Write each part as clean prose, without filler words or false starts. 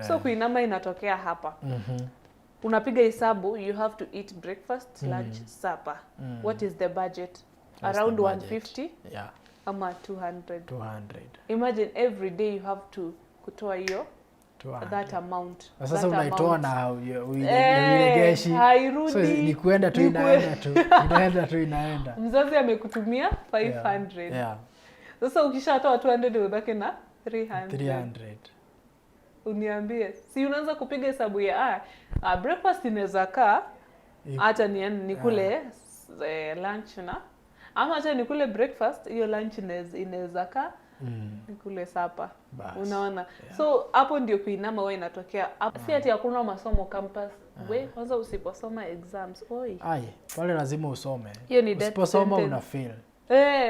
So kuinama inatokea hapa. Unapiga hesabu, you have to eat breakfast, lunch, supper. What is the budget? Around 150? Yeah. Ama 200. 200. Imagine every day you have to kutoa hiyo 200. that amount. Sasa unaitoa na uilegeshi. Hairudi. So ni kuenda tu inaenda tu. Inaenda tu inaenda. Mzazi amekutumia 500. Yeah. Sasa ukishatoa 200 ubaki na 300. 300. Uniambie. Si unaanza kupiga hesabu ya breakfast inaweza kaa acha nikule lunch na ama acha nikule breakfast, hiyo lunch inaweza kaa nikule supper. Unaona? Yeah. So hapo ndio kuinama wewe inatokea. Si ati hakuna masomo campus. Wewe kwanza usiposoma exams. Oi. Pale lazima usome. Usiposoma una fail.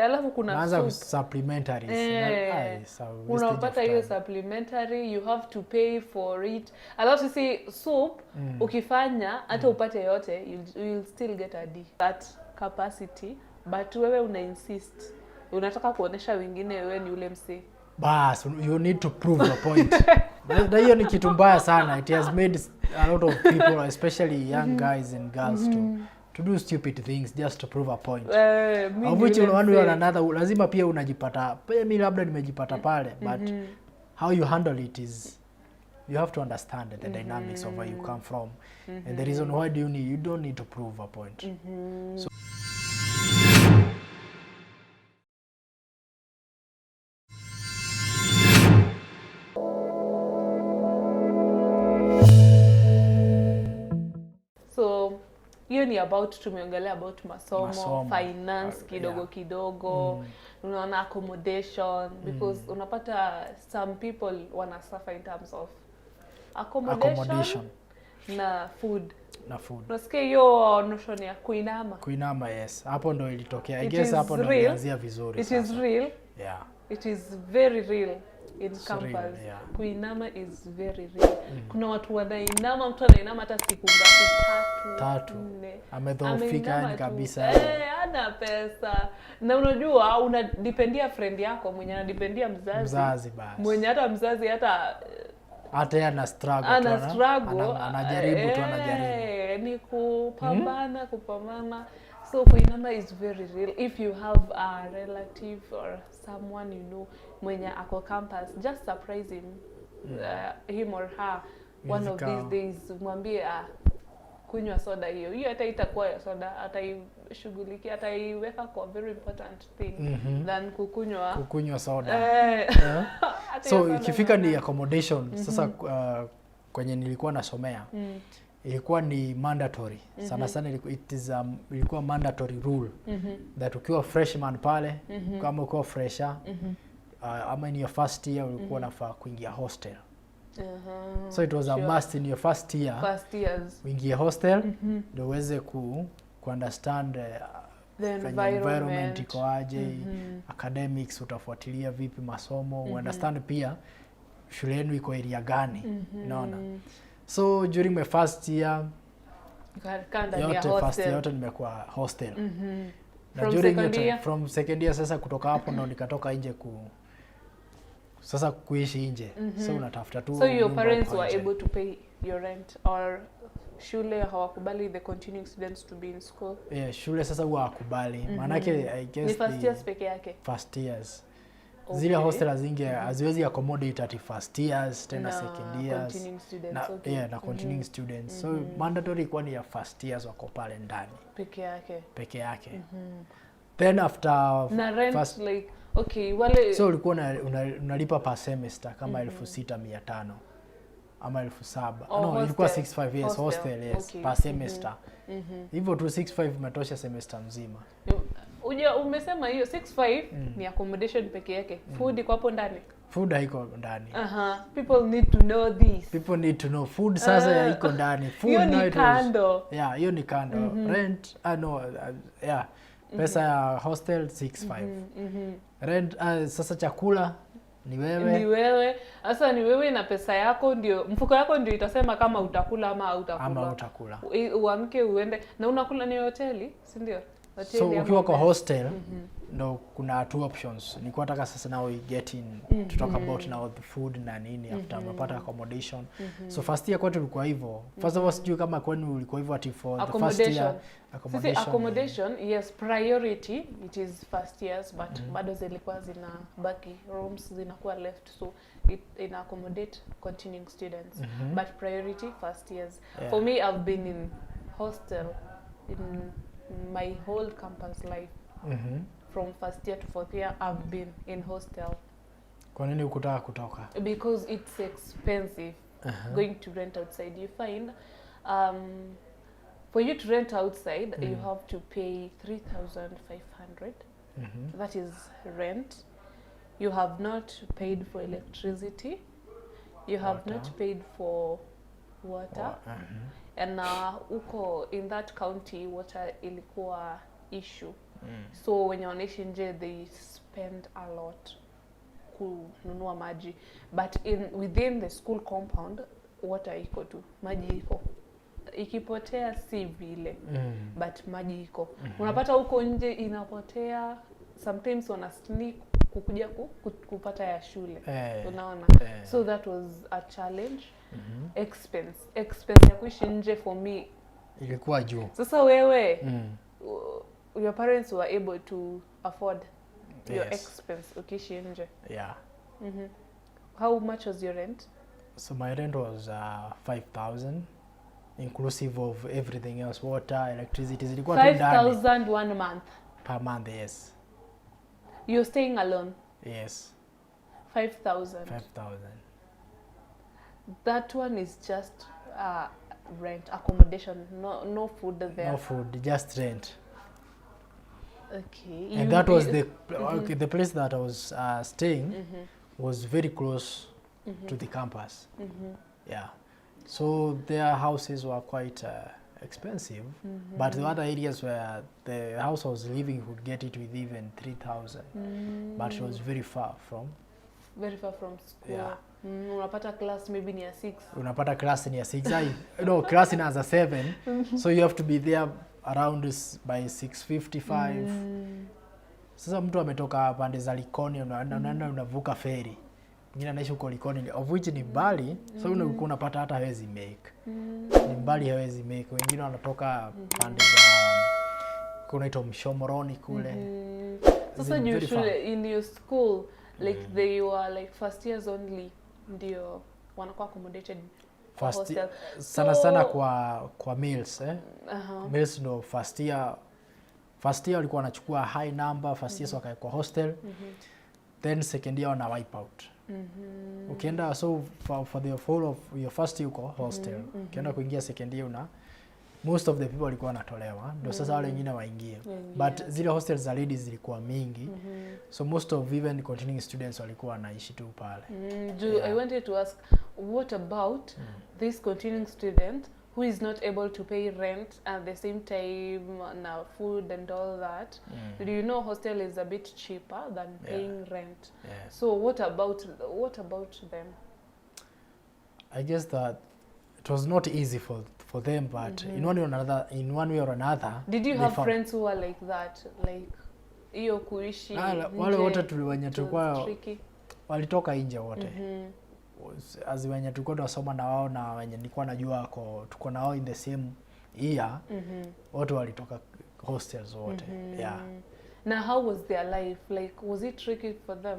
Alafu kuna supplementaries. Unapata hiyo supplementary, you have to pay for it. Alafu sisi soup ukifanya hata upate yote, you'll still get a D. That capacity, but wewe una insist. Unataka kuonesha wengine wewe ni ule msee. Bas, you need to prove your point. Na hiyo ni kitu mbaya sana. It has made a lot of people, especially young guys and girls to do stupid things just to prove a point. Which one way or another lazima pia unajipata. Mimi labda nimejipata pale, but how you handle it is you have to understand the dynamics of where you come from and the reason why you don't need to prove a point. So hiyo ni tumeongelea about masomo, finance kidogo, unaona accommodation, because unapata some people wana suffer in terms of accommodation. Na food. Unasikia hiyo notion ya kuinama? Yes. Hapo ndo ilitokea. I guess hapo ndo ilianzia vizuri. It is real. Yeah. It is very real. In campus, kuinama is very real. Kuna watu wanainama, mtu anainama hata siku ngapi? 3, 4. Amedhoofika kabisa. Hana pesa. Na unajua unadependia friend yako, mwenye anadependia mzazi basi. Mwenye hata mzazi hata ana struggle. Anajaribu tu anajaribu. Ni kupambana. So kuinama is very real. If you have a relative or someone you know mwenye ako campus, just surprise him or her one of these days. Mwambie kunywa soda hiyo hata itakuwa ya soda, ataishughulikia, ataiweka kwa very important thing than kukunywa soda. So ikifika ni accommodation, sasa kwenye nilikuwa nasomea ilikuwa ni mandatory. Sana sana ilikuwa mandatory rule that ukiwa freshman pale, kama ukiwa fresher ama in your first year ulikuwa unafaa kuingia hostel. So it was a must in your first years uingie hostel ndio uweze ku understand the environment iko aje, academics utafuatilia vipi masomo, understand pia shule yenu iko area gani, unaona. So during my first year yote nimekuwa hostel. Na from second year sasa kutoka hapo ndo nikatoka nje kuishi nje. So unatafuta tu. So your parents were able to pay your rent, or shule hawakubali the continuing students to be in school? Yeah, shule sasa huwa hakubali. Maana yake I guess ni first years peke yake. First years. Okay. Zile hostel haziwezi accommodate at first years, tena second years. Continuing students. Na continuing students. So mandatory kwa ni ya first years wako pale ndani. Peke yake. Then after na rent first, like wale so ulikuwa unalipa per semester kama 6,500 ama 7,000. Ilikuwa 65 years hostel per semester. Hivyo tu 65 imetosha semester mzima. Umesema hiyo 65 ni accommodation peke yake. Food iko hapo ndani? Food haiko ndani. People need to know this. People need to know. Food sasa iko ndani. Food ni kando. Hiyo ni kando. Rent pesa ya hostel 65. Rent sasa chakula ni wewe. Sasa ni wewe na pesa yako ndio, mfuko yako ndio itasema kama utakula ama hautakula. Ama utakula. Uamke uende na unakula ni hoteli, si ndio? So ukiwa kwa hostel no, kuna two options. Nilikuwa nataka sasa now we get in to talk about now the food na nini after umepata accommodation. So first year kwetu ilikuwa hivyo. First of all sijui kama kwenu ulikuwa hivyo ati for the first year accommodation. Sisi accommodation, yes, priority it is first years, but bado zilikuwa zina baki rooms zinakuwa left, so it in accommodate continuing students. But priority first years. Yeah. For me, I've been in hostel in my whole campus life. From first year to fourth year, I've been in hostel. Kwa nini ukutaka kutoka? Because it's expensive. Going to rent outside, you find for you to rent outside, you have to pay 3,500. That is rent. You have not paid for electricity. You have not paid for water. And uko in that county, water ilikuwa issue. So when you're wanaishi nje, they spend a lot kununua maji. But within the school compound, water iko tu, maji iko. Ikipotea si vile, but maji iko. Unapata huko nje inapotea, sometimes wana sneak kukuja kupata ya shule. Unaona? So that was a challenge. Expense ya kuishi nje for me ilikuwa juu. Sasa wewe your parents were able to afford your expense ukiishi nje. Yeah. How much was your rent? So my rent was 5,000 inclusive of everything else, water, electricity. Zilikuwa 5,000 1 month. Per month, yes. You're staying alone? Yes. 5,000. 5,000. That one is just rent, accommodation, no food there. No food, just rent. Okay. And that was the place that I was staying was very close to the campus. Yeah. So their houses were quite expensive, but the other areas where the house I was living would get it with even 3,000, but it was very far from. Very far from school. Yeah. Unapata class maybe ni ya 6. Unapata class ni ya 6. No, class inaanza 7. So you have to be there around by 6:55. Sasa mtu ametoka pande za Likoni unaenda unavuka ferry. Mwingine anaishi huko Likoni of which ni mbali, so unapata hata hawezi make. Ni mbali hawezi make. Wengine wanatoka pande za kunaitwa Mshomoroni kule. Sasa usually in your school like they were like first years only ndio wanakuwa accommodated first year, sana kwa meals meals no first year walikuwa wanachukua high number first year wakaekwa hostel then second year wana wipe out ukienda so for the whole of your first year uko hostel ukienda kuingia second year most of the people walikuwa wanatolewa ndio sasa wale wengine waingie but zile hostels za ladies zilikuwa mingi so most of even continuing students walikuwa wanaishi tu pale. I wanted to ask what about this continuing student who is not able to pay rent at the same time now food and all that? Do you know hostel is a bit cheaper than paying rent? So what about them? I guess that it was not easy for them, but in one way or another. Did you have friends who were like that, like hiyo kuishi wale wote tuliwenye tulikuwa walitoka nje wote as wenye tulikuwa tunasoma na wao na wenye nilikuwa najua tuko na wao in the same year wote walitoka hostels wote. Yeah. Now how was their life like? Was it tricky for them?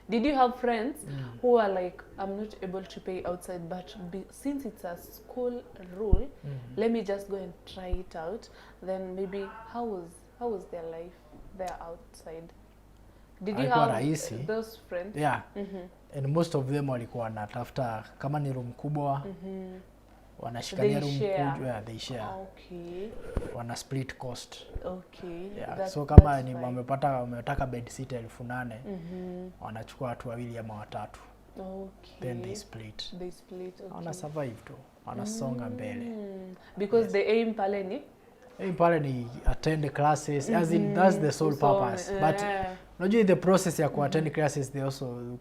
Did you have friends who are like, I'm not able to pay outside, but since it's a school rule, let me just go and try it out. Then maybe how was their life there outside? Did you have those friends? Yeah. And most of them walikuwa wanatafuta kama ni room kubwa. Wanashikania room kubwa, they share. Okay. Wana split cost. Okay. Yeah. So kama ni wametaka bed sit 8,000, wanachukua watu wawili ama watatu. Okay. Then they split. Okay. Wana survive tu. Wanasonga mbele. Because the aim pale ni attend classes as in that's the sole purpose. But unajua the process ya ku-attend classes they also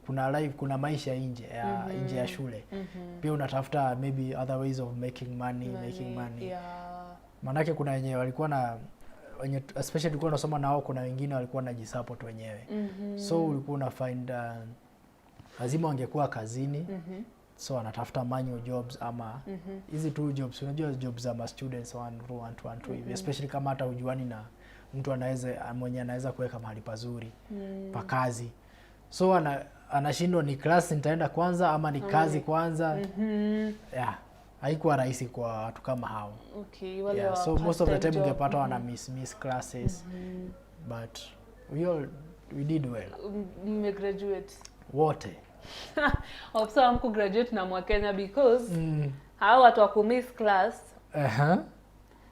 kuna maisha nje ya shule. Pia unatafuta maybe other ways of making money. Yeah. Manake kuna wenye walikuwa na wenye especially tulikuwa tunasoma nao, kuna wengine walikuwa wanajisupport wenyewe. So ulikuwa una find lazima wangekuwa kazini. So anatafuta manual jobs ama hizi tu jobs, unajua jobs za ma students 1 2 especially kama hata ujuani na mtu anaweza kuweka mahali pazuri pa kazi. So anashindwa ni class nitaenda kwanza ama ni kazi kwanza. Yeah, haikuwa rahisi kwa watu kama hao. Okay, wale yeah, so most of the time ungepata wana miss classes. But we did well. Graduate wote. Also amku graduate na Mwakenya because hao watu wa miss class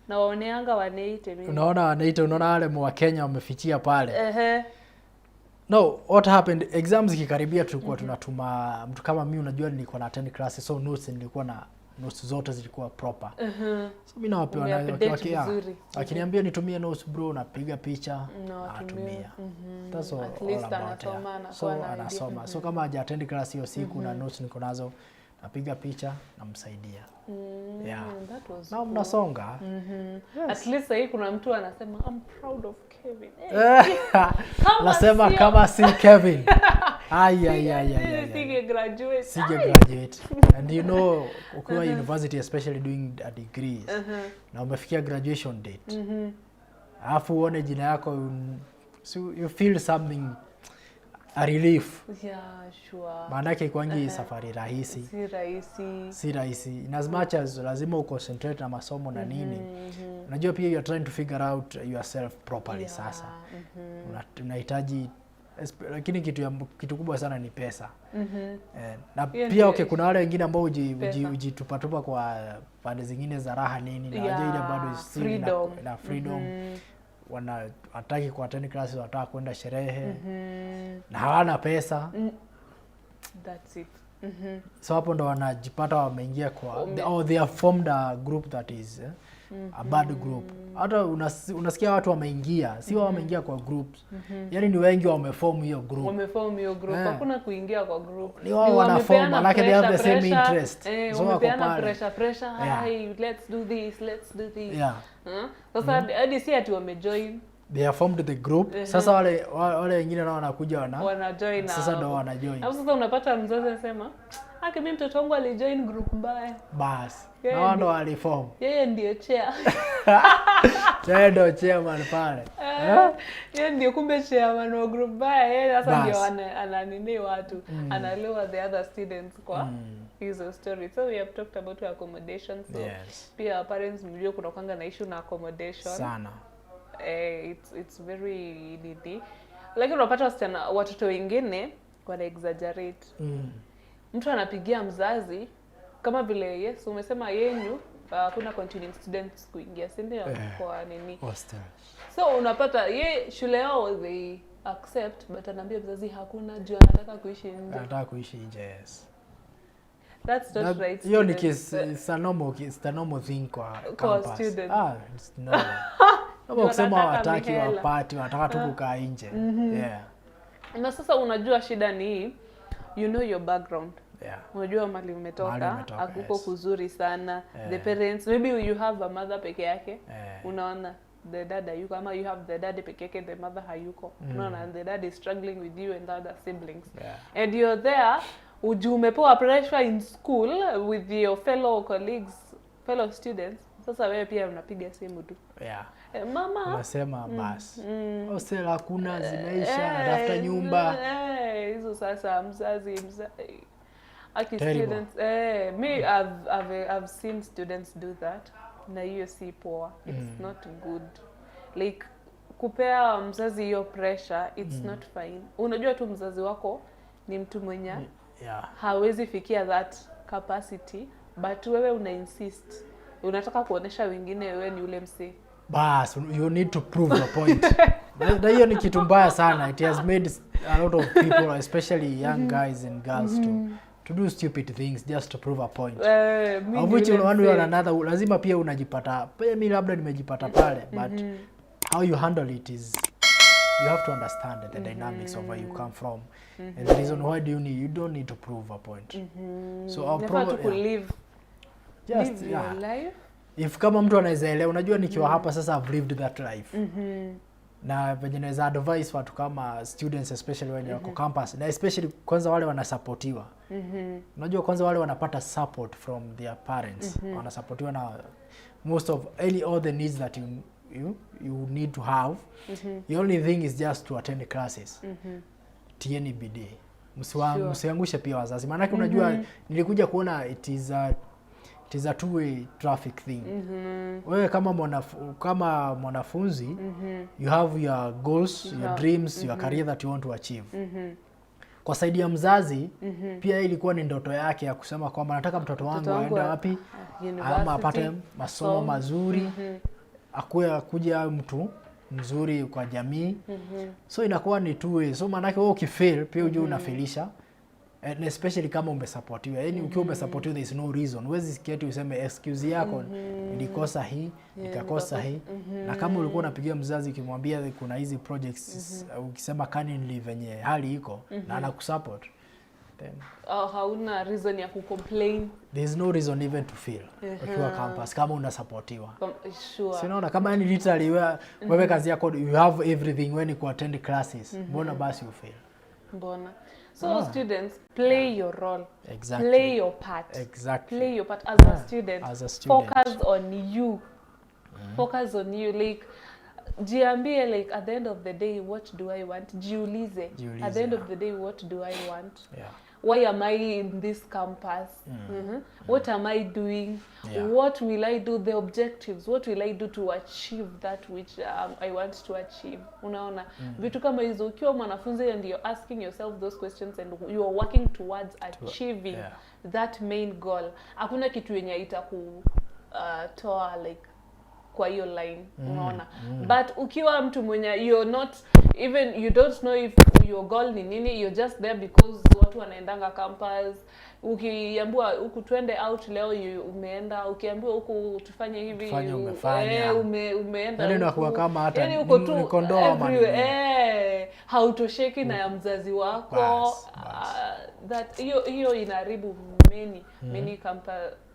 na waoneanga wanaite mimi. Unaona wanaite, unaona wale Mwakenya wamefichia pale. No, what happened, exams kikaribia tulikuwa tunatuma mtu kama mimi, unajua nilikuwa na attend classes, so notes nilikuwa na notes zote zilikuwa proper. So mimi nawapewa na akiniambia nitumie notes bro, napiga picha natumia. That's all about it. So anasoma. So kama haja attend class hiyo siku na notes niko nazo, napiga picha namsaidia. Yeah. That was na mnasonga. Yes. At least sasa kuna mtu anasema I'm proud of Kevin. Nasema kama si Kevin. Sige graduate. And you know, ukiwa university especially doing a degree, na umefikia graduation date. Alafu uone jina yako, so you feel something, a relief. Yeah, sure. Maana yake kwangi safari rahisi. Si rahisi. In as much as lazima uconcentrate na masomo na nini. Unajua pia you are trying to figure out yourself properly sasa. Unahitaji, lakini kitu kubwa sana ni pesa. Na pia okay, kuna wale wengine ambao ujitupatupa kwa pande zingine za raha nini, na unajua ile bado na freedom. Wanataka kwa attend classes, wanataka kwenda sherehe na hawana pesa. That's it. So hapo ndo wanajipata wameingia kwa they have formed a group that is a bad group. Hata unasikia watu wameingia, si wao wameingia kwa groups. Yaani ni wengi wameform hiyo group. Hakuna kuingia kwa group. Ni wao wanaform, like they have the same interest. So wamepeana pressure. Hey, let's do this. Yeah. Sasa hadi si ati wamejoin. They have formed the group. Sasa wale wengine nao wanakuja wanajoin. Sasa ndo wanajoin. Hapo sasa unapata mzazi anasema, mimi mtoto wangu alijoin group mbaya. Bas. Na wao ndo waliform. Yeye ndio chair. Yeye ndio chairman pale. Yeye ndio kumbe chairman wa group mbaya. Yeye sasa ndio ananini watu, analewa the other students kwa hizo story. So we have talked about accommodation. So pia parents mjue kuna kanga na issue na accommodation. Sana. It's very needy. Lakini unapata watoto wengine wana exaggerate. Mtu anapigia mzazi kama vile umesema yenyu kuna continuing students kuingia, si ndio? Kwa nini? Hostel. So unapata shule yao they accept, but anaambia mzazi hakuna juu anataka kuishi nje. Yes. That's not right. Hiyo ni it's a normal thing kwa campus. Students. It's normal. Kama kusema wataki wapati, wataka tu kukaa nje. Yeah. Na sasa unajua shida ni you know your background. Yeah. Unajua mahali umetoka, hakuko kuzuri sana. The parents, maybe you have a mother peke yake. Unaona the dad hayuko, ama you have the dad peke yake, the mother hayuko. Unaona, and the dad is struggling with you and the other siblings. And you're there, umepewa pressure in school with your fellow colleagues, fellow students. Sasa wewe pia unapiga simu tu. Yeah. Mama unasema basi. Hostel hakuna, zimeisha, natafuta nyumba. Hizo sasa mzazi students me I've seen students do that, na hiyo si poa. It's not good. Like kupea mzazi hiyo pressure, it's not fine. Unajua tu mzazi wako ni mtu mwenye hawezi fikia that capacity, but wewe una insist, unataka kuonesha wengine wewe ni ule msee. Bas, you need to prove your point. Na hiyo ni kitu mbaya sana. It has made a lot of people, especially young guys and girls, to do stupid things just to prove a point. Of which one way or another, lazima pia unajipata. Mimi labda nimejipata pale, but how you handle it is, you have to understand the dynamics of where you come from. And the reason why you don't need to prove a point. So I'll probably live your life. if kama mtu anaweza elewa, unajua nikiwa hapa sasa I've lived that life. Na venye naweza advise watu kama students especially when wako campus, na especially kwanza wale wanasupportiwa. Unajua kwanza wale wanapata support from their parents, wanasupportiwa na most of all the needs that you need to have. The only thing is just to attend classes. Tieni bidii. Msiangushe pia wazazi. Maana unajua nilikuja kuona it is a two-way traffic thing. Wewe kama mwanafunzi, you have your goals, your dreams, your career that you want to achieve. Kwa saidi ya mzazi, pia ilikuwa ni ndoto yake ya kusema kwamba nataka mtoto wangu aende wapi, ama apate masomo mazuri, akuja mtu mzuri kwa jamii. So inakuwa ni two-way. So maana yake wewe ukifail, pia uje unafailisha. And especially kama umesupportiwa. Yaani ukiwa umesupportiwa there is no reason. Huwezi sikia useme excuse yako nilikosa hii, nikakosa hii. Na kama ulikuwa unapigia mzazi ukimwambia kuna hizi projects ukisema kani venye hali iko na anakusupport, then hauna reason ya kucomplain. There is no reason even to feel ukiwa campus kama unasupportiwa. Sure. So unaona kama ni literally wewe kazi yako you have everything when you attend classes. Mbona basi you fail? Mbona? So students, play your role. Exactly. Play your part. Exactly. Play your part as a student. As a student. Focus on you. Focus on you. Like, jiambie, like, at the end of the day, what do I want? Jiulize. At the end of the day, what do I want? Yeah. Why am I in this campus? What am I doing? Yeah. What will I do? The objectives. What will I do to achieve that which I want to achieve? Unaona? Vitu kama hizo ukiwa mwanafunzi and you're asking yourself those questions and you are working towards achieving that main goal. Hakuna kitu yenye itakutoa like kwa hiyo line, unaona. But ukiwa mtu mwenye you're not even, you don't know if your goal ni nini, you're just there because watu wanaendanga campus. Ukiambiwa huku twende out leo umeenda, ukiambiwa huku tufanye hivi umeenda. Yaani unakuwa kama hata yani uko tu nikondoa mani. Hautosheki na ya mzazi wako. That hiyo inaharibu many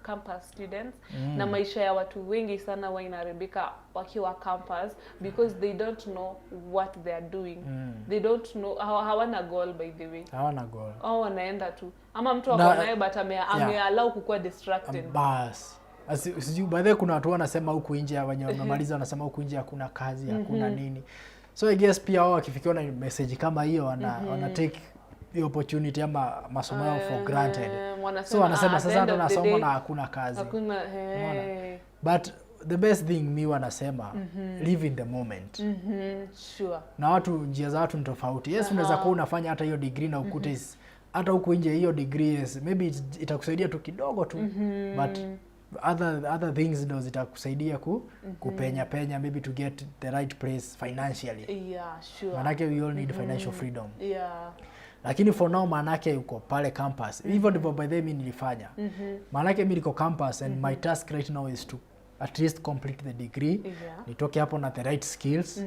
campus students na maisha ya watu wengi sana wanaharibika wakiwa campus because they don't know what they are doing. They don't know, hawana goal by the way. Hawana goal. Au wanaenda tu. Ama mtu wako naye but ameallow kukua distracted. Bas. Sijui by the way kuna watu wanasema huku nje wenye wamemaliza wanasema huku nje hakuna kazi, hakuna nini. So I guess pia wao wakifikiwa na message kama hiyo wana take the opportunity ama masomo yao for granted. So wanasema sasa ndo nasoma na hakuna kazi. Hakuna But the best thing mi wanasema live in the moment. Sure. Na watu njia za watu ni tofauti. Yes, unaweza kuwa unafanya hata hiyo degree na ukute hata huko nje hiyo degree maybe itakusaidia tu kidogo tu. But other things ndo zitakusaidia kupenya maybe to get the right place financially. Yeah, sure. Manake we all need financial freedom. Yeah. Lakini for now manake uko pale campus. Hivyo ndivyo by the way mimi nilifanya. Manake mimi niko campus and my task right now is to at least complete the degree. Nitoke hapo na the right skills.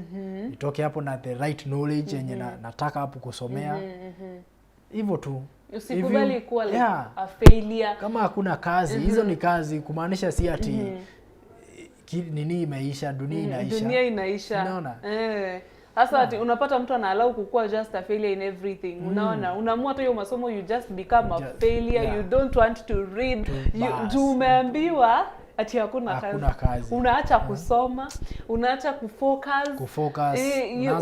Nitoke hapo na the right knowledge yenye nataka hapo kusomea. Hivyo tu. Usikubali kuwa like a failure. Kama hakuna kazi, hizo ni kazi, kumaanisha si ati nini imeisha, dunia inaisha. Dunia inaisha. Unaona? Sasa ati unapata mtu anallow kukua just a failure in everything. Unaona? Unaamua tu hiyo masomo you just become a failure. You don't want to read. You umeambiwa ati hakuna kazi. Unaacha kusoma, unaacha kufocus.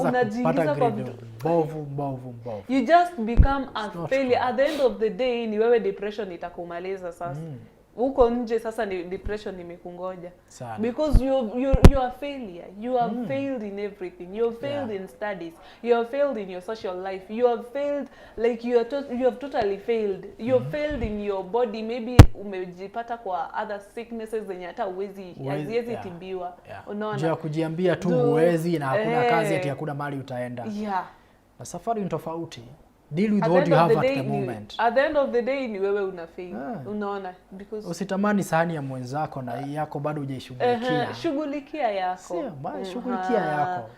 Unajiingiza kwa mbovu. You just become a failure. At the end of the day ni wewe depression itakumaliza sasa. Huko nje sasa ni depression imekungoja. Because you are failure. You have failed in everything. You have failed in studies. You have failed in your social life. You have failed, like you have totally failed. You have failed in your body. Maybe umejipata kwa other sicknesses zenye hata haziwezi tibiwa. Unaona? Njia kujiambia tu huwezi na hakuna kazi ati hakuna mali utaenda. Na safari ni tofauti. Deal with what you have at the moment. At the end of the day ni wewe unafail. Unaona? Because usitamani sahani ya mwenzako na yako bado hujaishughulikia. Shughulikia yako. Sio, bado shughulikia yako.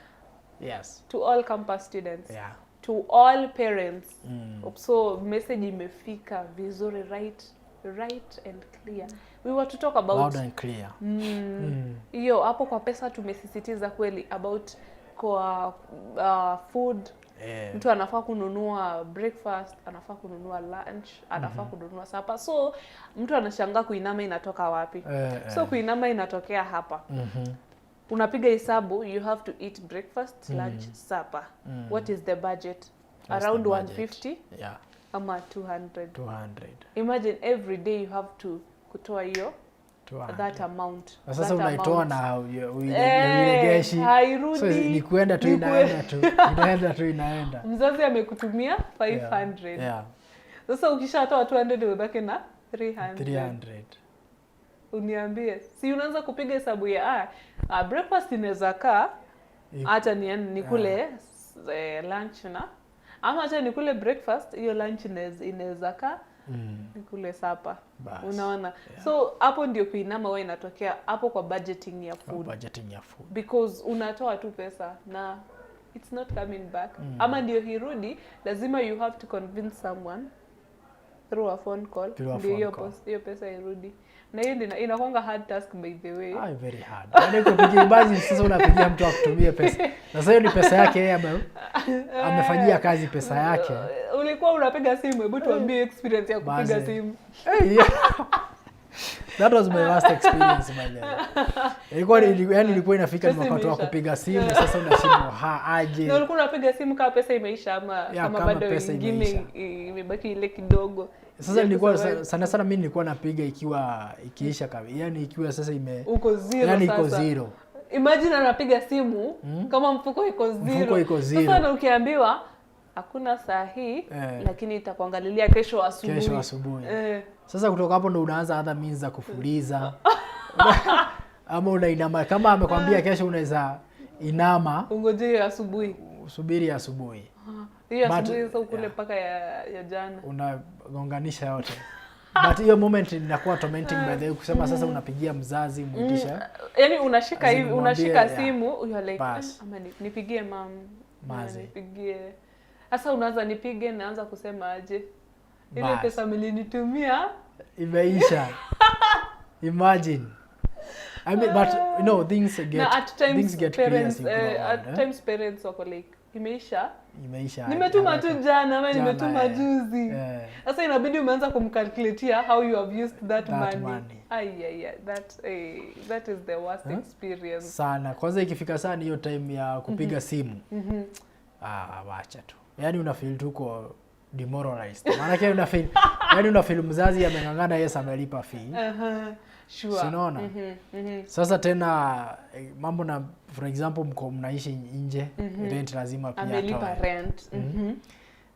Yes. To all campus students. To all parents. So message imefika vizuri, right? right and clear. We were to talk about loud and clear. Hiyo hapo kwa pesa tumesisitiza kweli about kwa food. Mtu anafaa kununua breakfast, anafaa kununua lunch, anafaa kununua supper. So mtu anashangaa kuinama inatoka wapi? So kuinama inatokea hapa. Unapiga hesabu, you have to eat breakfast, lunch, supper. What is the budget? Around 150? Yeah. Ama 200. 200. Imagine every day you have to kutoa hiyo 200. that amount. Sasa unaitoa na uiregeshi. Hairudi. So ni kuenda tu inaenda tu. Inaenda tu inaenda. Mzazi amekutumia 500. Yeah. Sasa ukishatoa 200 ubaki na 300. 300. Uniambie. Si unaanza kupiga hesabu ya breakfast inaweza kaa acha nikule lunch na ama acha nikule breakfast, hiyo lunch inaweza kaa nikule supper. Unaona? Yeah. So hapo ndio kuinama wewe inatokea hapo kwa budgeting ya food. Because unatoa tu pesa na it's not coming back. Ama ndio hirudi, lazima you have to convince someone through a phone call ndio hiyo pesa irudi. Na hiyo inakuanga hard task by the way. Very hard. Yaani kupigia basi sasa unapigia mtu akutumie pesa. Na sasa hiyo ni pesa yake yeye amefanyia kazi pesa yake. Ulikuwa unapiga simu, hebu tuambie experience ya kupiga simu. That was my last experience by the way. Ilikuwa inafika ni wakati wa kupiga simu, sasa unashindwa aje. Na ulikuwa unapiga simu kama pesa imeisha ama kama bado ingine imebaki ile kidogo. Sasa nilikuwa sana mimi nilikuwa napiga ikiisha kabisa. Yaani ikiwa sasa uko zero yani sasa. Iko zero. Imagine anapiga simu kama mfuko iko zero. Mfuko iko zero. Sasa ukiambiwa hakuna saa hii lakini itakuangalilia kesho asubuhi. Sasa kutoka hapo ndo unaanza hata means za kufuliza. Ama unainama kama amekwambia kesho unaweza inama. Ungojee asubuhi. Subiri asubuhi. Hiyo asubuhi sasa ukule paka ya jana. Unagonganisha yote. But hiyo moment inakuwa tormenting by the way kusema sasa unapigia mzazi muitisha. Yaani unashika hivi, unashika simu, you are like ama nipigie nipigie. Sasa unaanza nipige naanza kusema aje. Ile pesa mlinitumia imeisha. Imagine. I mean, but you know things get clear. At times parents wako like imeisha. Nimetuma tu jana ama nimetuma juzi. Sasa inabidi umeanza kumcalculatea how you have used that money. That is the worst experience. Sana. Kwanza ikifika sana hiyo time ya kupiga simu. Wacha tu. Yaani una feel tuko demoralized. Maana yake una feel mzazi amengangana yeye amelipa fee. Sure. Unaona? Sasa tena mambo na for example mnaishi nje, rent lazima pia atoe. Amelipa rent.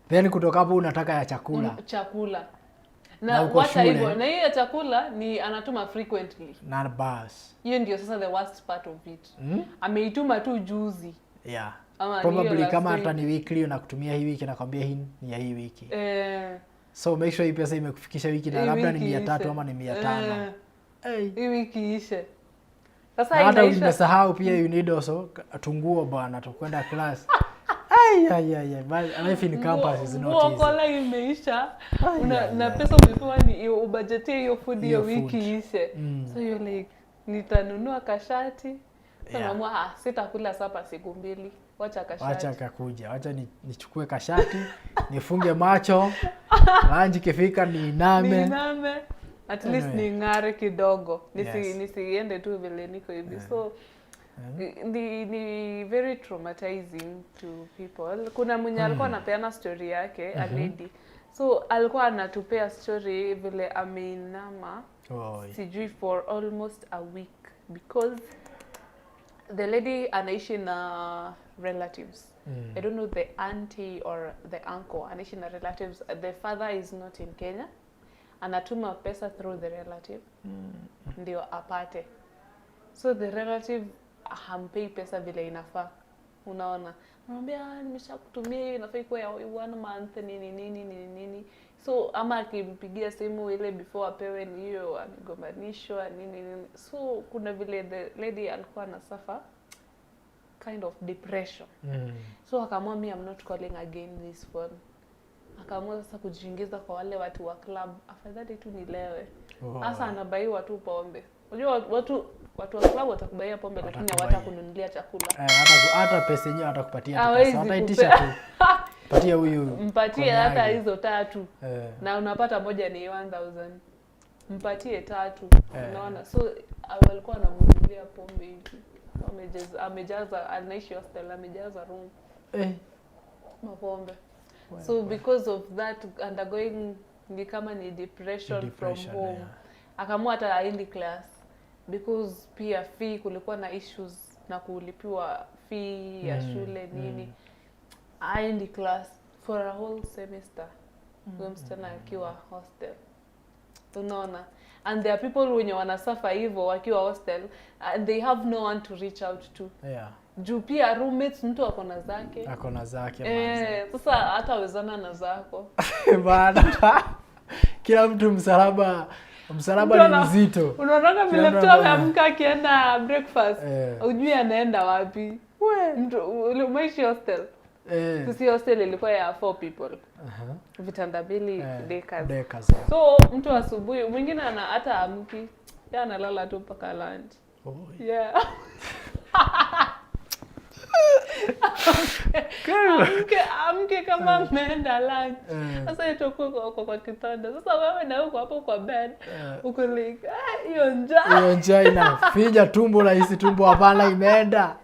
Then kutoka hapo unataka ya chakula. Na wacha hivyo. Na hiyo ya chakula ni anatuma frequently. Na bus. Hiyo ndio sasa the worst part of it. Ameituma tu juzi. Yeah. Probably kama hata ni weekly unakutumia hii wiki nakwambia hii ni ya hii wiki. So make sure hii pesa imekufikisha wiki na labda ni 300 ama ni 500. Hii wiki ishe. Sasa hata umesahau pia you need also tunguo bwana tukwenda class. Life in campus is not easy. Kola imeisha. Na pesa umepewa ni ubudgetie hiyo food hiyo wiki ishe. So you're like nitanunua kashati. Naamua sitakula sapa siku 2. Wacha kashati. Wacha kakuja. Wacha nichukue kashati, nifunge macho. Lunch ikifika niiname. At least ni ngare kidogo. Nisiende tu vile niko hivi. So ni very traumatizing to people. Kuna mwenye alikuwa anapeana story yake, a lady. So alikuwa anatupea story vile ameinama sijui for almost a week because the lady anaishi na relatives. I don't know the auntie or the uncle. Anaishi na relatives. The father is not in Kenya. Anatuma pesa through the relative. Ndio apate. So the relative hampei pesa vile inafaa. Unaona? Anamwambia nimeshakutumia hiyo inafaa ikuwe ya 1 month nini. So ama akimpigia simu ile before apewe ni hiyo amegombanishwa nini. So kuna vile the lady alikuwa na suffer kind of depression. So akamwambia I'm not calling again this phone. akaamua sasa kujiingiza kwa wale watu wa club, afadhali tu nilewe. Oh. Sasa anabaiwa tu pombe. Unajua watu wa club watakubaia pombe lakini hawatakununulia chakula. Hata pesa yenyewe atakupatia tu Hawezi pesa. Wataitisha tu. Patia huyu. Mpatie hata hizo 3. Na unapata moja ni 1000. Mpatie 3. Unaona? So walikuwa wanamnunulia pombe hivi. Amejaza anaishi hostel, amejaza room. Mapombe. So because of that undergoing ni kama ni depression from home. Akaamua hata aendi class because pia fee, kulikuwa na issues na kulipiwa fee ya shule nini. Aendi class for a whole semester. Huyo msichana akiwa hostel. Unaona? And there are people wenye wanasuffer hivyo wakiwa hostel and they have no one to reach out to. Juu pia roommates mtu ako na zake. Sasa hata wezana na zako. Bana. Kila mtu msalaba ni mzito. Unaona vile mtu ameamka akienda breakfast, ujui anaenda wapi. Mtu umeishi hostel. Sisi hostel ilikuwa ya 4 people. Vitanda 2 deckers. So mtu asubuhi mwingine hata amki, yeye analala tu mpaka lunch. Amke kama ameenda lunch. Sasa itokuwa kwa kitanda. Sasa wewe na uko hapo kwa bed. Uko like, hiyo njaa inafinya tumbo, na hisi tumbo hapana imeenda.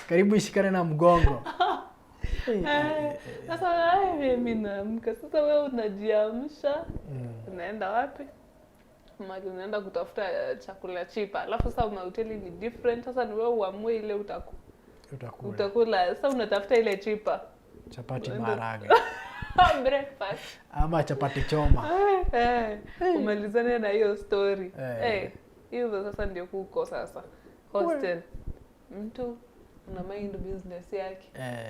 Karibu ishikane na mgongo. Sasa mimi naamka. Sasa wewe unajiamsha. Unaenda wapi? Mali unaenda kutafuta chakula chipa. Alafu sasa mahoteli ni different. Sasa ni wewe uamue ile utakula. Sasa unatafuta ile chipa. Chapati maharage. Breakfast. Ama chapati choma. Umalizane na hiyo story. Hiyo sasa ndio kuko sasa. Hostel. Mtu una mind business yake.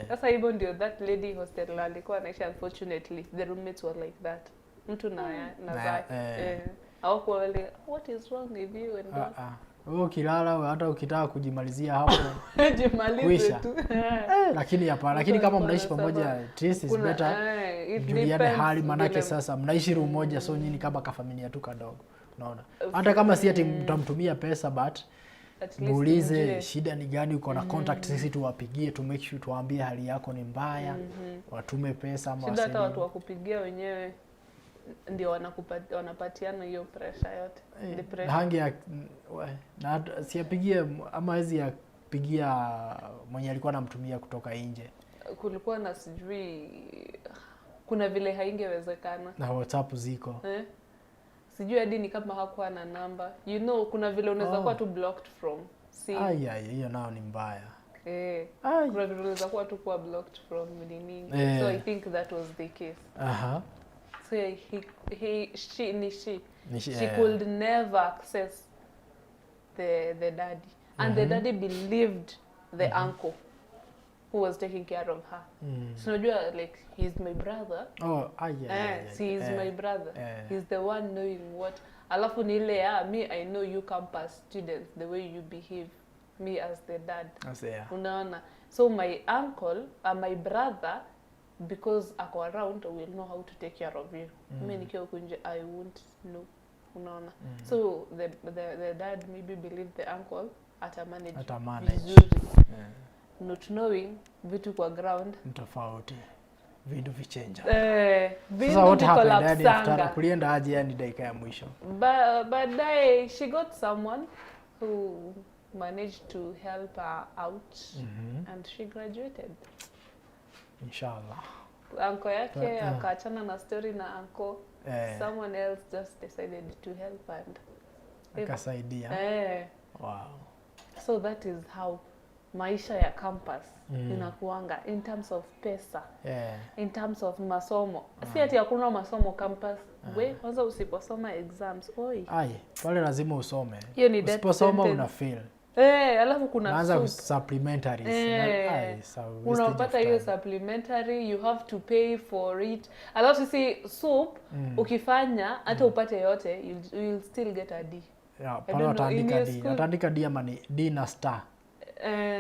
Sasa hivyo ndio that lady hostel alikuwa anaishi. Unfortunately the roommates were like that. Mtu na zake. Au kwa wale, what is wrong with you and wewe ukilala hata ukitaka kujimalizia hapo jimalize tu. Lakini hapana, lakini kama mnaishi pamoja this is better. Juliane hali manake sasa mnaishi room moja, so nyinyi kama kafamilia tu kadogo. Unaona? Hata kama si ati mtamtumia pesa but muulize shida ni gani, uko na contact, sisi tuwapigie to make sure tuwaambie hali yako ni mbaya. Watume pesa ama shida, hata watu wakupigia wenyewe ndio wanapatiana hiyo pressure yote. Hangi ya na siapigie ama hizi ya pigia mwenye alikuwa anamtumia kutoka nje. Kulikuwa na sijui kuna vile haingewezekana. Na WhatsApp ziko. Sijui hadi ni kama hakuwa na namba. You know kuna vile unaweza kuwa tu blocked from. Hiyo nao ni mbaya. Kuna vile unaweza kuwa tu kuwa blocked from nini. So I think that was the case. So she could never access the daddy. And the daddy believed the uncle who was taking care of her. So unajua like he's my brother. He's my brother. He's the one knowing what. Alafu ni ile me I know you campus students the way you behave, me as the dad. Unaona? So my uncle my brother, because ako around, will know how to take care of you. Mimi nikiwa kunje I won't know. Unaona? So the dad maybe believed the uncle atamanage vizuri. Not knowing vitu kwa ground tofauti, vitu vichenja. Sasa what happened after kulienda aje yani dakika ya mwisho? Baadaye she got someone who managed to help her out and she graduated. Inshallah. Uncle yake akaachana na story na uncle. Someone else just decided to help and akasaidia. Wow. So that is how maisha ya campus inakuanga in terms of pesa, in terms of masomo. Si ati hakuna masomo campus. Kwanza usiposoma exams, pale lazima usome. Usiposoma una fail. Alafu kuna supplementaries. Unapata hiyo supplementary, you have to pay for it. Alafu sisi soup ukifanya hata upate yote, you'll still get a D. Pale utaandika D. Utaandika D ama ni D na star.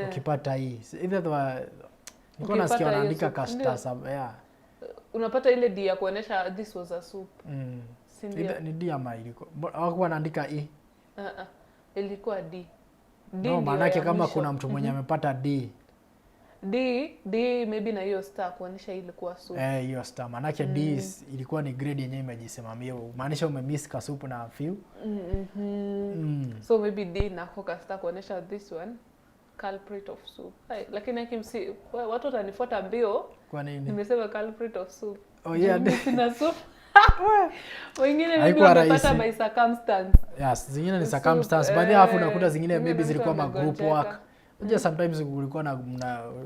Ukipata hii. Either niko nasikia wanaandika ka star unapata ile D ya kuonesha this was a soup. Si ndio? Ni D ama ilikuwa hawakuwa anaandika E. Ilikuwa D. No, maana yake kama kuna mtu mwenye amepata D maybe na hiyo star kuonesha ilikuwa soup. Hiyo star. Maana yake D ilikuwa ni grade yenyewe imejisimamia. Maanisha umemiss kasupu na few. So maybe D na koka star kuonesha this one culprit of soup. Lakini akimsi watu watanifuata mbio. Kwa nini? Nimesema culprit of soup. Oh yeah. Sina soup. Wengine maybe wamepata by circumstance. Yes, zingine ni circumstance. Baadhi alafu unakuta zingine maybe zilikuwa ma group work. Unajua sometimes ulikuwa na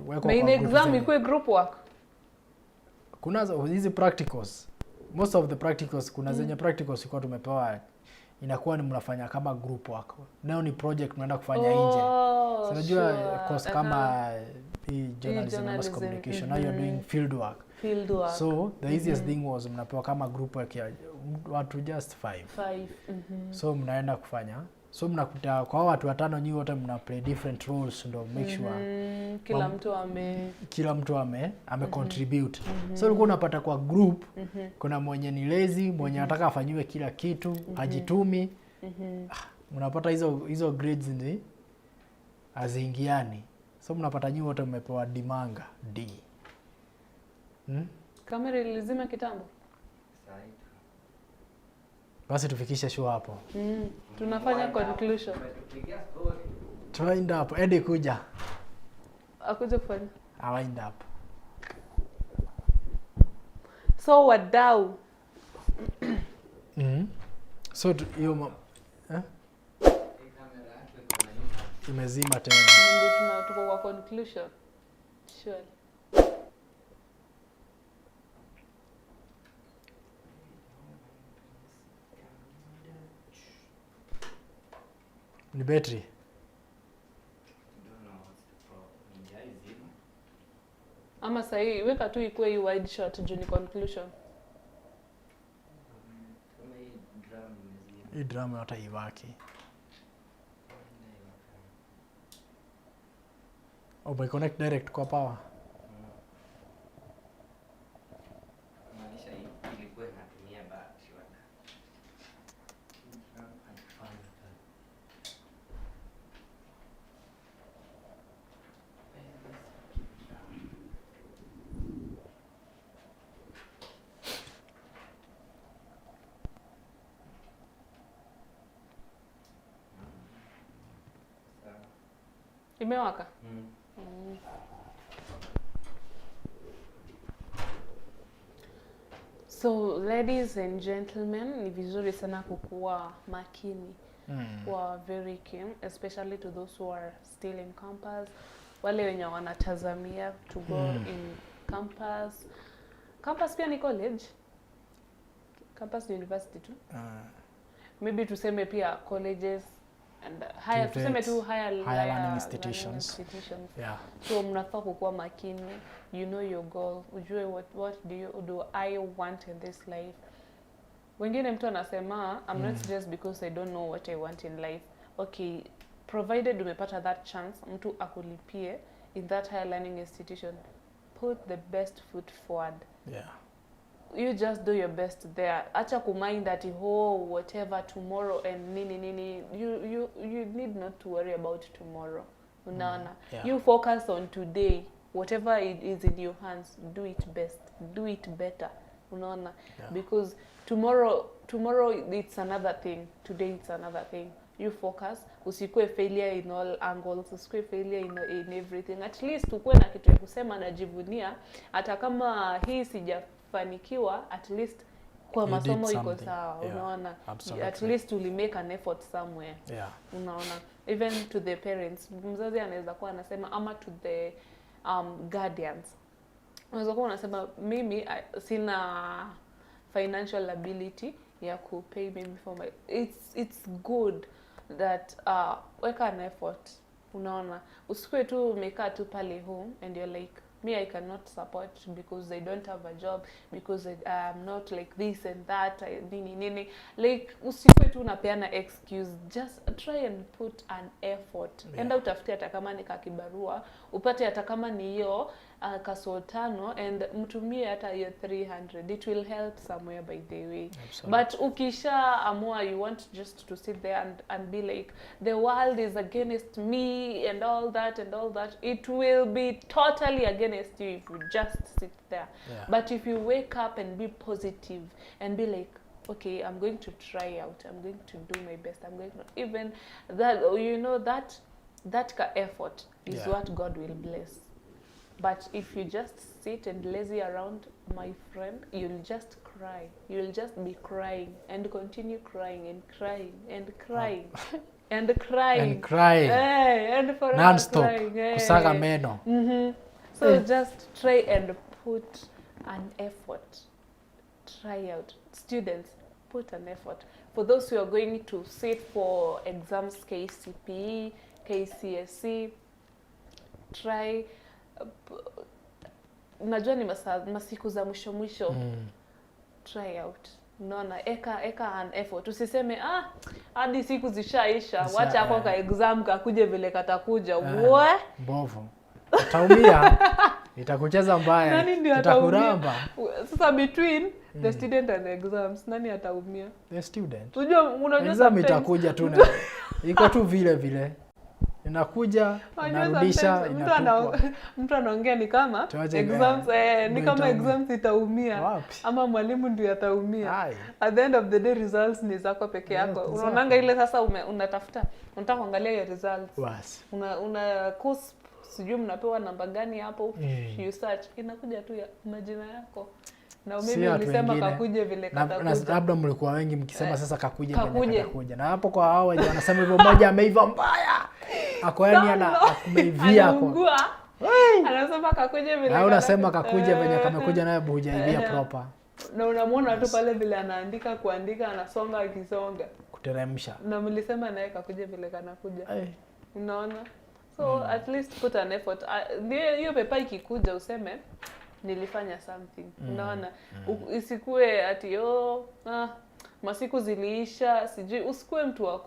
weko kwa main exam ikuwe group work. Kuna hizi practicals. Most of the practicals kuna zenye practicals ilikuwa tumepewa inakuwa ni mnafanya kama group work. Nao ni project mnaenda kufanya nje. So unajua course kama journalism and mass communication, now you're doing field work. So the easiest thing was mnapewa kama group work ya watu just 5. So mnaenda kufanya. So mnakuta kwa watu watano nyinyi wote mna play different roles ndo make sure kila mtu ame contribute. So ulikuwa unapata kwa group kuna mwenye ni lazy, mwenye anataka afanyiwe kila kitu, hajitumi. Mnapata hizo grades ni haziingiani. So mnapata nyinyi wote mmepewa dimanga D. Kamera ilizima kitambo. Basi tufikishe show hapo. Tunafanya conclusion. Wind up. Eddie kuja. Akuje kufanya. Wind up. So wadau. So hiyo imezima tena. Ndio tunatoka kwa conclusion. Sure. Ni battery. Ama sahi weka tu ikuwe hii wide shot juu ni conclusion. Hii drum hata iwaki. By connect direct kwa power. Maanisha hii ilikuwa inatumia battery wala. Imewaka? So ladies and gentlemen, ni vizuri sana kukuwa makini. Wa very keen, especially to those who are still in campus. Wale wenye wanatazamia to go in campus. Campus pia ni college. Campus ni university tu. Maybe tuseme pia colleges and higher, tuseme tu higher learning institutions. Yeah. So mnafaa kukuwa makini. You know your goal. Ujue what do I want in this life. Wengine mtu anasema I'm not serious because I don't know what I want in life. Okay, provided umepata that chance mtu akulipie in that higher learning institution, put the best foot forward. Yeah. You just do your best there. Acha kumind that whatever tomorrow and nini. You need not to worry about tomorrow. Unaona? Yeah. You focus on today. Whatever it is in your hands, do it best. Do it better. Unaona? Yeah. Because tomorrow it's another thing. Today it's another thing. You focus. Usikue failure in all angles. Usikue failure in everything. At least ukue na kitu ya kusema na jivunia. Hata kama hii sijafanikiwa, at least kwa masomo iko sawa. Yeah. Unaona? Absolutely. At least uli make an effort somewhere. Yeah. Unaona? Even to the parents. Mzazi anaweza kuwa anasema ama to the guardians. Unaweza kuwa unasema mimi sina financial ability ya ku pay maybe for my it's good that weka an effort. Unaona? Usikue tu umekaa tu pale home and you're like me I cannot support because I don't have a job, because I'm not like this and that nini. Like usikue tu unapeana excuse. Just try and put an effort. Yeah. Enda utafute hata kama ni kakibarua, upate hata kama ni hiyo kaso 5 and mtumie hata hiyo 300, it will help somewhere by the way. Absolutely. But ukisha amua you want just to sit there and be like the world is against me and all that, it will be totally against you if you just sit there. Yeah. But if you wake up and be positive and be like, okay, I'm going to try out, I'm going to do my best, I'm going to, even that, you know, that effort is Yeah. what God will bless. But if you just sit and lazy around, my friend, you'll just cry. You'll just be crying and continue crying and crying and crying and crying And crying. Hey, and forever Non-stop. crying. Hey. Kusaga meno. So just try and put an effort. Try out. Students, put an effort. For those who are going to sit for exams, KCPE, KCSE, try. Najua ni masiku za mwisho. Try out. Unaona, eka an effort. Usiseme hadi siku zishaisha, wacha hapo ka exam kakuje vile katakuja. Mbovu. Utaumia. Itakucheza mbaya. Nani ndio itakuramba. Sasa between the student and exams, nani ataumia? The student. Unajua exam itakuja tu na iko tu vile. Inakuja, inarudisha, inatupwa. Mtu anaongea ni kama exams ni kama exams itaumia. Wapi? Ama mwalimu ndio ataumia. Ai. At the end of the day results ni zako peke yako. Yes, Unaonanga ile sasa unatafuta, unataka kuangalia your results. Was. Una course sijui mnapewa namba gani hapo, you search inakuja tu ya majina yako. Na mimi nilisema kakuje vile katakuja. Labda mlikuwa wengi mkisema sasa kakuje vile katakuja. Na hapo kwa hao wenye wanasema hivyo mmoja ameiva mbaya. Ako yani ameivia kwa. Anasema kakuje vile. Na unasema kakuje venye kamekuja naye hujaivia proper. Na unamwona tu pale vile anaandika kuandika anasonga akisonga. Kuteremsha. Na mlisema naye kakuje vile kanakuja. Unaona? So at least put an effort. Hiyo pepa ikikuja useme nilifanya something. Unaona? Isikue ati masiku ziliisha, sijui usikue mtu wa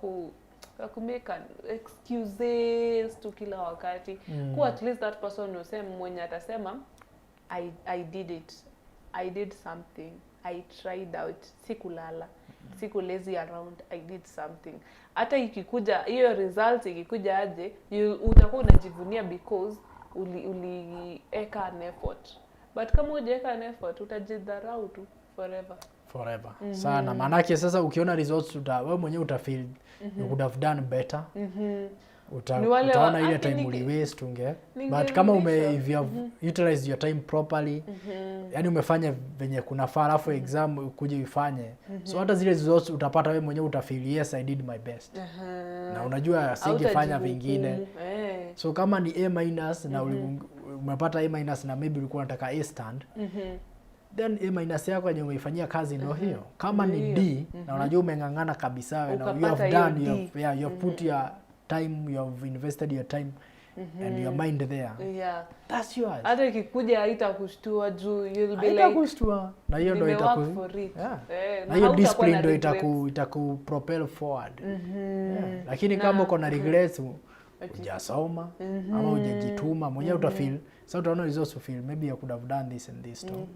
kumake excuses tu kila wakati. Kwa at least that person useme mwenye atasema I did it. I did something. I tried out. Sikulala. Siku lazy around. I did something. Hata ikikuja hiyo result ikikuja aje, utakuwa unajivunia because ulieka an effort. But kama hujaweka an effort utajedharau tu forever. Sana. Maanake sasa ukiona results wewe mwenyewe utafeel you would have done better. Utaona ile time uli waste but kama if you have utilized your time properly, yani umefanya venye kunafaa alafu exam ukuje ufanye. So hata zile results utapata wewe mwenyewe utafeel yes I did my best. Na unajua singefanya vingine. So kama ni A- na umepata A- na maybe ulikuwa unataka A stand. Then A- yako yenye umeifanyia kazi ndio hiyo. Kama ni D na unajua umengangana kabisa na you have done you have put your time, you have invested your time and your mind there. Yeah. That's yours. Hata ikikuja haitakushtua juu you'll be like haitakushtua. Na hiyo ndio na hiyo discipline ndio itaku forward. Lakini kama uko na regrets hujasoma ama hujajituma mwenyewe utafeel sasa utaona results feel maybe I could have done this and this too.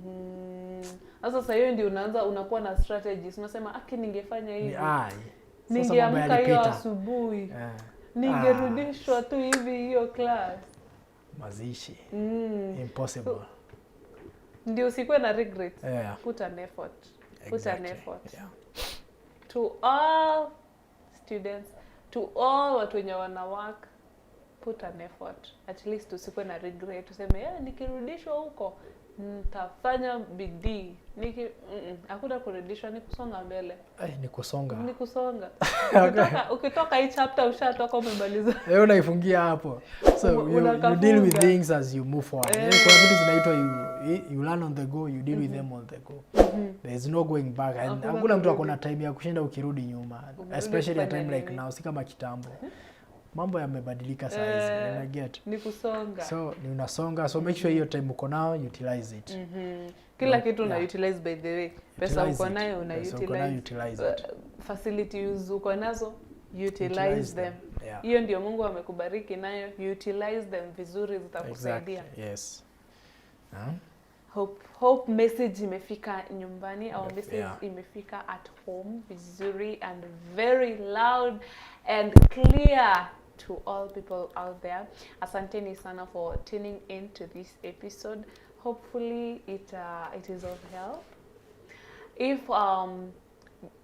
Sasa hiyo ndio unakuwa na strategies. Unasema ningefanya hivi. Ningeamka hiyo asubuhi. Ningerudishwa tu hivi hiyo class. Mazishi. Impossible. Ndio usikwe na regrets. Put an effort. Put an effort. To all students, to all watu wenye wana work, put an effort. At least usikwe na regret. Useme nikirudishwa huko nitafanya bidii. Hakuna kurudishwa, ni kusonga mbele. Ni kusonga. Ni kusonga. Ukitoka hii chapter ushatoka umemaliza. Wewe unaifungia hapo. So you deal with things as you move forward. Kuna vitu zinaitwa you learn on the go, you deal with them on the go. There is no going back. And hakuna mtu akona time ya kushinda ukirudi nyuma. Especially a time like now, si kama kitambo. Mambo yamebadilika sasa hivi. Get. Ni kusonga. So ni unasonga. So make sure hiyo time uko nao utilize it. Kila kitu una utilize by the way. Pesa uko nayo una utilize it. Facilities uko nazo utilize them. Hiyo ndio Mungu amekubariki nayo, utilize them vizuri, zitakusaidia. Exactly. Yes. Hope message imefika nyumbani. Our message Yeah. imefika at home vizuri and very loud and clear to all people out there. Asanteni sana for tuning in to this episode. Hopefully it is of help.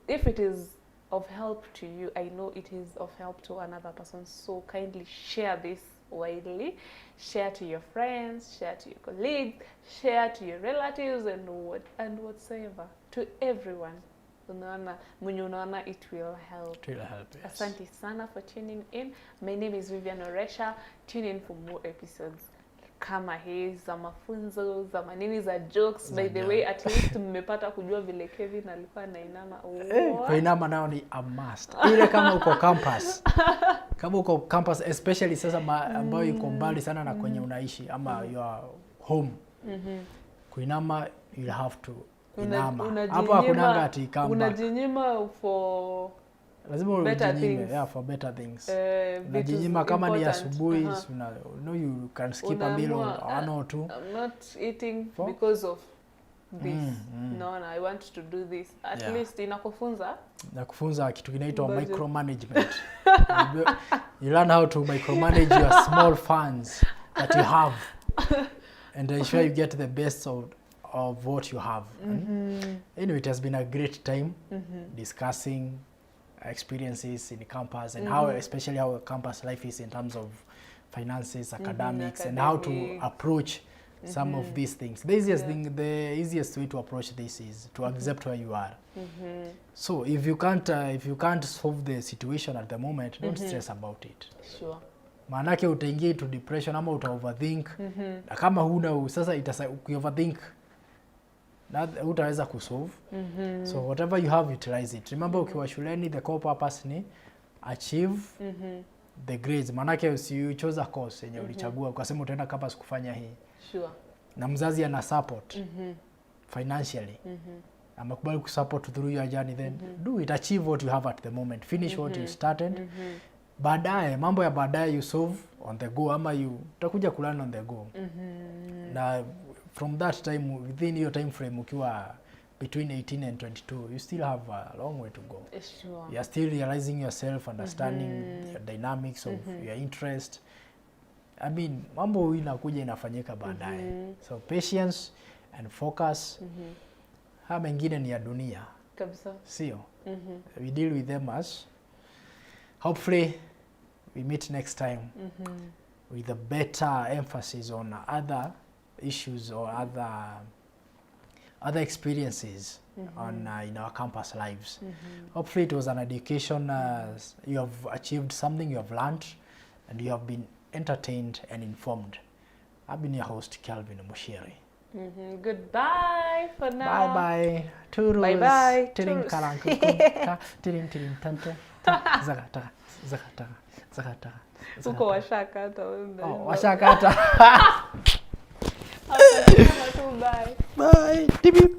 If it is of help to you, I know it is of help to another person. So kindly share this widely. Share to your friends, share to your colleagues, share to your relatives and whatsoever. To everyone. Unaona it will help. It will help, yes. Asante sana for tuning in. My name is Vivian Oresha. Tune in for more episodes kama hii za mafunzo, za manini, za jokes. By the way, at least mmepata kujua vile Kevin alikuwa anainama. Kuinama nao ni a must. Ile kama uko campus. Kama uko campus especially sasa ambayo iko mbali sana na kwenye unaishi ama your home. Kuinama you have to inama. Hapo hakunanga ati kamba. Unajinyima for lazima ujinyime, yeah, for better things. Unajinyima kama ni asubuhi, you can skip a meal or one or two. I'm not eating because of this. No, I want to do this. At least inakufunza kitu kinaitwa micromanagement. You learn how to micromanage your small funds that you have and ensure you get the best of what you have. Anyway, it has been a great time discussing experiences in campus and how, especially how campus life is in terms of finances, academics, and how to approach some of these things. The easiest way to approach this is to accept where you are. So if you can't solve the situation at the moment, don't stress about it. Sure. Maanake utaingia into depression ama uta overthink. Na kama huna sasa overthink utaweza kusolve. So whatever you have, utilize it. Remember, ukiwa shuleni the core purpose ni achieve the grades. Maanake you chose a course yenye ulichagua ukasema utaenda campus kufanya hii. Sure. Na mzazi ana support financially. Amekubali kusupport through your journey, then do it. Achieve what you have at the moment. Finish what you started. Baadaye, mambo ya baadaye you solve on the go ama utakuja kulearn on the go. Na from that time, within your time frame, ukiwa between 18 and 22, you still have a long way to go. Sure. You are still realizing yourself, understanding your dynamics of your interest. I mean, mambo inakuja inafanyika baadaye. So patience and focus. Haya mengine ni ya dunia. Kabisa. Sio? We deal with them as. Hopefully, we meet next time with a better emphasis on other issues or other experiences on in our campus lives. Hopefully it was an education. You have achieved something, you have learned, and you have been entertained and informed. I've been your host, Calvin Mushiri. Goodbye for now. Bye. Toodles. Bye. Tiring kalanku. Tiring tante. Zakata. Uko washakata. Washakata. Bye. Bye.